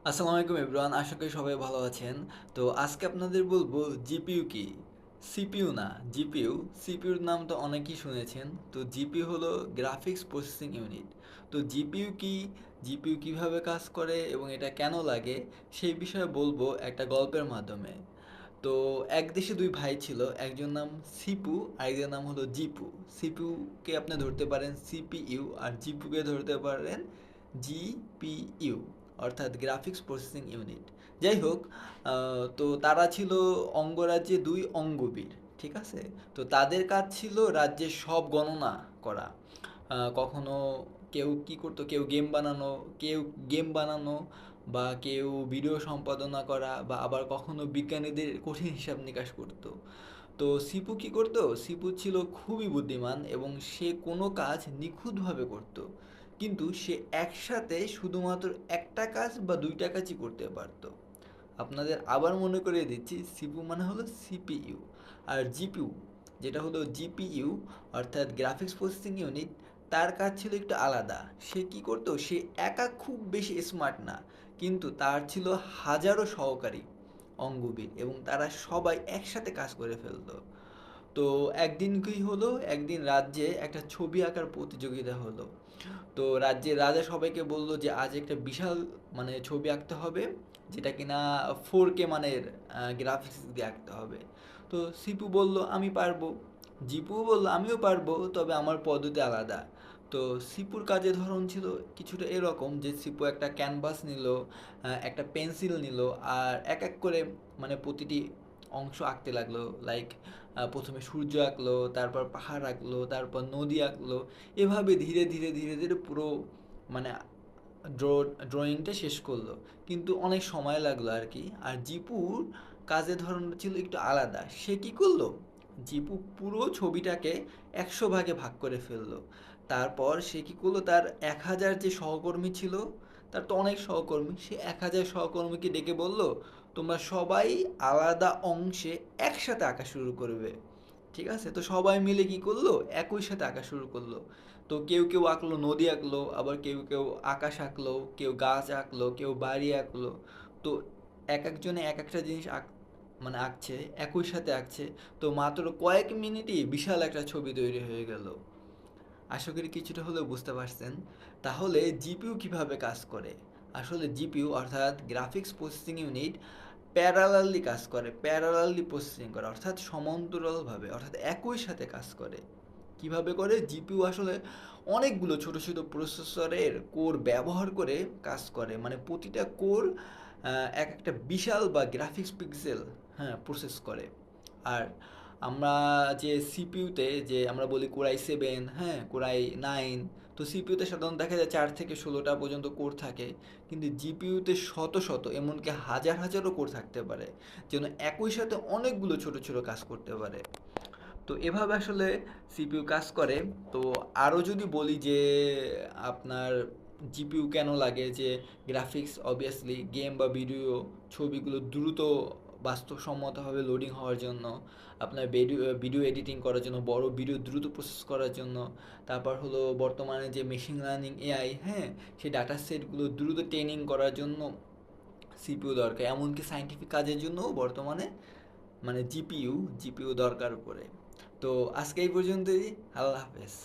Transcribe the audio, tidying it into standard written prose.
আসসালামু আলাইকুম এভরিওয়ান, আশা করি সবাই ভালো আছেন। তো আজকে আপনাদের বলবো জিপিইউ কি। সিপিইউ না, জিপিইউ। সিপিইউর নাম তো অনেকেই শুনেছেন। তো জিপিইউ হলো গ্রাফিক্স প্রসেসিং ইউনিট। তো জিপিইউ কি, জিপিইউ কিভাবে কাজ করে এবং এটা কেন লাগে, সেই বিষয়ে বলবো একটা গল্পের মাধ্যমে। তো এক দেশে দুই ভাই ছিল, একজন নাম সিপু আর একজনের নাম হলো জিপু। সিপুকে আপনি ধরতে পারেন সিপিইউ আর জিপুকে ধরতে পারেন জিপিইউ, অর্থাৎ গ্রাফিক্স প্রসেসিং ইউনিট। যাই হোক, তো তারা ছিল অঙ্গরাজ্যে দুই অঙ্গবীর, ঠিক আছে। তো তাদের কাজ ছিল রাজ্যের সব গণনা করা। কখনো কেউ কি করতো, কেউ গেম বানানো, কেউ গেম বানানো বা কেউ ভিডিও সম্পাদনা করা, বা আবার কখনো বিজ্ঞানীদের কঠিন হিসাব নিকাশ করতো। তো সিপু কি করতো, সিপু ছিল খুবই বুদ্ধিমান এবং সে কোনো কাজ নিখুঁতভাবে করত, কিন্তু সে একসাথে শুধুমাত্র একটা কাজ বা দুইটা কাজই করতে পারতো। আপনাদের আবার মনে করিয়ে দিচ্ছি, সিপু মানে হলো সিপিইউ, আর জিপিইউ যেটা হলো জিপিইউ, অর্থাৎ গ্রাফিক্স প্রসেসিং ইউনিট, তার কাজ ছিল একটু আলাদা। সে কি করতো, সে একা খুব বেশি স্মার্ট না, কিন্তু তার ছিল হাজারো সহকারী অঙ্গবীর এবং তারা সবাই একসাথে কাজ করে ফেলতো। তো একদিন কি হলো, একদিন রাজ্যে একটা ছবি আঁকার প্রতিযোগিতা হলো। তো রাজ্যের রাজা সবাইকে বললো যে আজ একটা বিশাল মানে ছবি আঁকতে হবে, যেটা কিনা 4K মানের গ্রাফিক্স দিয়ে আঁকতে হবে। তো সিপু বলল আমি পারবো, জিপু বলল আমিও পারবো, তবে আমার পদ্ধতি আলাদা। তো সিপুর কাজের ধরন ছিল কিছুটা এরকম যে সিপু একটা ক্যানভাস নিল, একটা পেন্সিল নিল, আর এক এক করে মানে প্রতিটি অংশ আঁকতে লাগলো। লাইক প্রথমে সূর্য আঁকলো, তারপর পাহাড় আঁকলো, তারপর নদী আঁকলো। এভাবে ধীরে ধীরে ধীরে ধীরে পুরো মানে ড্র ড্রয়িংটা শেষ করলো, কিন্তু অনেক সময় লাগলো আর কি। আর জিপুর কাজের ধরনটা ছিল একটু আলাদা। সে কি করলো, জিপু পুরো ছবিটাকে 100 ভাগে ভাগ করে ফেললো। তারপর সে কি করলো, তার 1000 যে সহকর্মী ছিল, তার তো অনেক সহকর্মী, সে 1000 সহকর্মীকে ডেকে বলল তোমরা সবাই আলাদা অংশে একসাথে আঁকা শুরু করবে। ঠিক আছে, তো সবাই মিলে কি করলো, একই সাথে আঁকা শুরু করলো। তো কেউ কেউ আঁকলো নদী আঁকলো, আবার কেউ কেউ আকাশ আঁকলো, কেউ গাছ আঁকলো, কেউ বাড়ি আঁকলো। তো এক একজনে এক একটা জিনিস মানে আঁকছে, একই সাথে আঁকছে। তো মাত্র কয়েক মিনিটই বিশাল একটা ছবি তৈরি হয়ে গেল। আশা করি কিছুটা হলেও বুঝতে পারছেন। তাহলে জিপিইউ কিভাবে কাজ করে। আসলে জিপিইউ অর্থাৎ গ্রাফিক্স প্রসেসিং ইউনিট প্যারালালি কাজ করে, প্যারালালি প্রসেসিং করে, অর্থাৎ সমান্তরালভাবে, অর্থাৎ একই সাথে কাজ করে। কিভাবে করে, জিপিইউ আসলে অনেকগুলো ছোট ছোট প্রসেসরের কোর ব্যবহার করে কাজ করে। মানে প্রতিটা কোর এক একটা বিশাল বা গ্রাফিক্স পিক্সেল, হ্যাঁ, প্রসেস করে। আর আমরা যে সিপিইউতে যে আমরা বলি কোরাই 7, হ্যাঁ, কোরাই 9, তো সিপিইউতে সাধারণত দেখা যায় 4 থেকে 16টা পর্যন্ত কোর থাকে, কিন্তু জিপিইউতে শত শত এমনকি হাজার হাজারও কোর থাকতে পারে, যেন একই সাথে অনেকগুলো ছোট ছোট কাজ করতে পারে। তো এভাবে আসলে সিপিইউ কাজ করে। তো আরও যদি বলি যে আপনার জিপিইউ কেন লাগে, যে গ্রাফিক্স অবভিয়াসলি গেম বা ভিডিও ছবিগুলো দ্রুত বাস্তবসম্মতভাবে লোডিং হওয়ার জন্য, আপনার ভিডিও ভিডিও এডিটিং করার জন্য, বড় ভিডিও দ্রুত প্রসেস করার জন্য, তারপর হলো বর্তমানে যে মেশিন লার্নিং এআই, হ্যাঁ, সেই ডাটা সেটগুলো দ্রুত ট্রেনিং করার জন্য সিপিইউ দরকার। এমনকি সাইন্টিফিক কাজের জন্যও বর্তমানে মানে জিপিইউ দরকার পড়ে। তো আজকে এই পর্যন্তই। আল্লাহ হাফেজ।